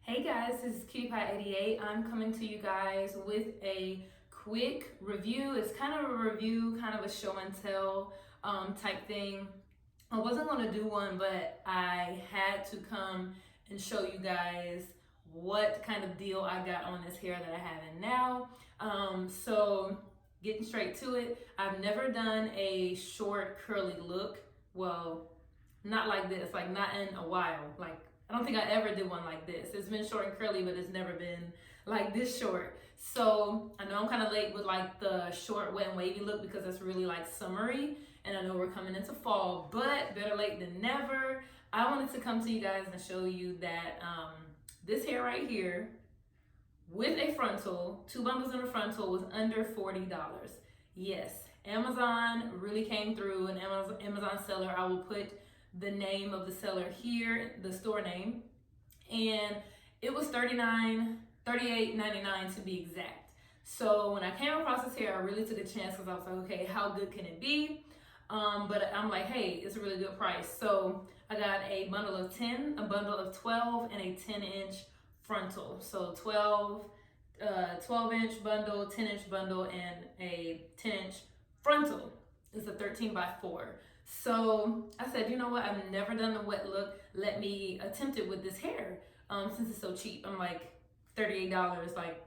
Hey guys, this is CutiePie88. I'm coming to you guys with a quick review. It's kind of a review, kind of a show and tell type thing. I wasn't going to do one, but I had to come and show you guys what kind of deal I got on this hair that I have in now. So getting straight to it, I've never done a short curly look. Well, not like this, like not in a while. Like I don't think I ever did one like this. It's been short and curly, but it's never been like this short. So I know I'm kind of late with like the short, wet and wavy look because that's really like summery. And I know we're coming into fall, but better late than never. I wanted to come to you guys and show you that this hair right here with a frontal, 2 bundles in a frontal, was under $40. Yes, Amazon really came through, an Amazon seller. I will put the name of the seller here, the store name, and it was $38.99 to be exact. So when I came across this hair, I really took a chance because I was like, okay, how good can it be? But I'm like, hey, it's a really good price. So I got a bundle of 10, a bundle of 12, and a 10-inch frontal. So 12-inch bundle, 10-inch bundle, and a 10-inch frontal. It's a 13 by 4. So I said, you know what? I've never done the wet look. Let me attempt it with this hair. Since it's so cheap, I'm like $38. Like,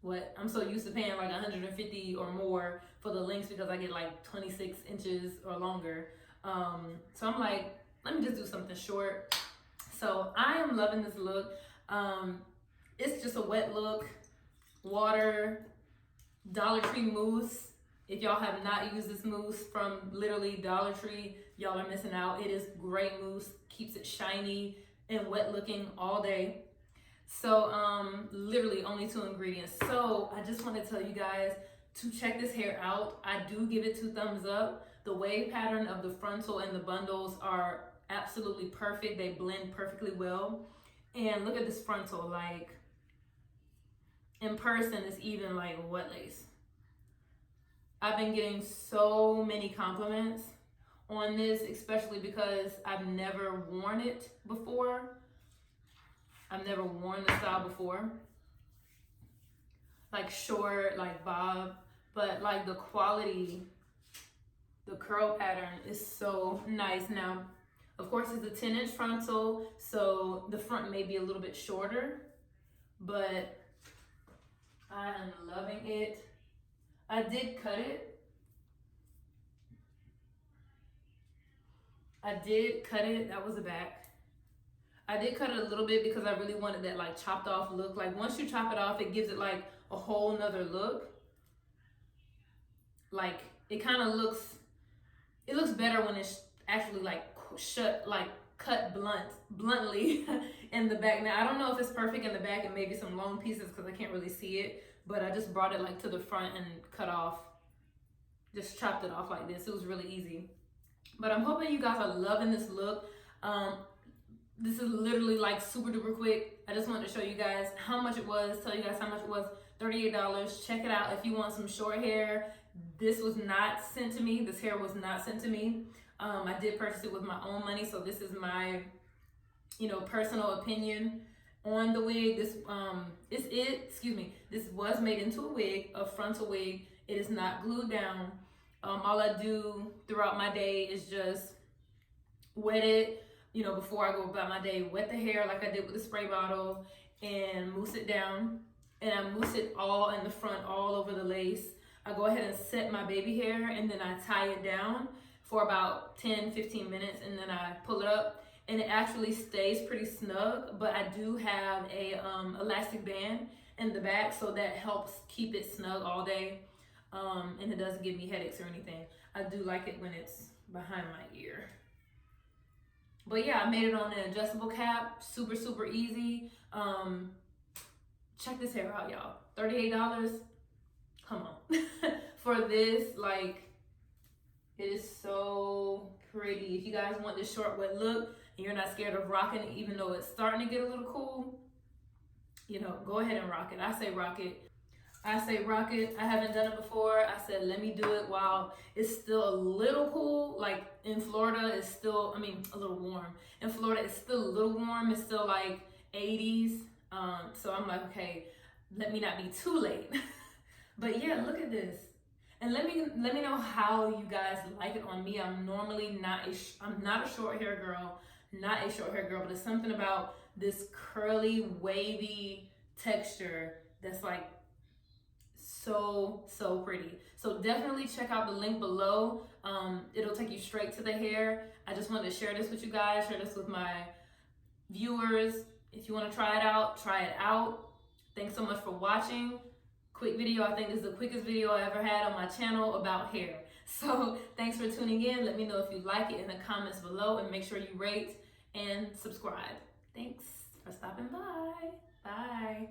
what? I'm so used to paying like $150 or more for the lengths because I get like 26 inches or longer. So I'm like, let me just do something short. So I am loving this look. It's just a wet look, water, Dollar Tree mousse. If y'all have not used this mousse from literally Dollar Tree, y'all are missing out. It is great mousse, keeps it shiny and wet looking all day. So literally only 2 ingredients. So I just want to tell you guys to check this hair out. I do give it 2 thumbs up. The wave pattern of the frontal and the bundles are absolutely perfect. They blend perfectly well. And look at this frontal, like in person it's even like wet lace. I've been getting so many compliments on this, especially because I've never worn it before. I've never worn the style before. Like short, like bob, but like the quality, the curl pattern is so nice. Now, of course, it's a 10-inch frontal, so the front may be a little bit shorter, but I am loving it. I did cut it. That was the back. I did cut it a little bit because I really wanted that like chopped off look. Like once you chop it off, it gives it like a whole nother look. Like it kind of looks, it looks better when it's actually like cut bluntly in the back. Now I don't know if it's perfect in the back and maybe some long pieces because I can't really see it, but I just brought it like to the front and cut off, just chopped it off like this. It was really easy. But I'm hoping you guys are loving this look. This is literally like super duper quick. I just wanted to show you guys how much it was, tell you guys how much it was. $38. Check it out if you want some short hair. This was not sent to me. This hair was not sent to me. I did purchase it with my own money, so this is my, personal opinion on the wig. This This was made into a wig, a frontal wig. It is not glued down. All I do throughout my day is just wet it, before I go about my day, wet the hair like I did with the spray bottle and mousse it down. And I mousse it all in the front, all over the lace. I go ahead and set my baby hair and then I tie it down for about 10-15 minutes and then I pull it up and it actually stays pretty snug, but I do have a elastic band in the back, so that helps keep it snug all day. And it doesn't give me headaches or anything. I do like it when it's behind my ear. But yeah, I made it on an adjustable cap, super, super easy. Check this hair out, y'all. $38, come on. For this, like, it is so pretty. If you guys want this short, wet look, and you're not scared of rocking it, even though it's starting to get a little cool, go ahead and rock it. I say rock it. I haven't done it before. I said, let me do it while it's still a little cool. Like in Florida, it's still, a little warm. In Florida, it's still a little warm. It's still like 80s. So I'm like, okay, let me not be too late. But yeah, look at this. And let me know how you guys like it on me. I'm normally I'm not a short hair girl, but it's something about this curly, wavy texture that's like so pretty. So definitely check out the link below. It'll take you straight to the hair. I just wanted to share this with you guys, share this with my viewers. If you want to try it out, try it out. Thanks so much for watching. Quick video. I think this is the quickest video I ever had on my channel about hair. So thanks for tuning in. Let me know if you like it in the comments below, and make sure you rate and subscribe. Thanks for stopping by. Bye.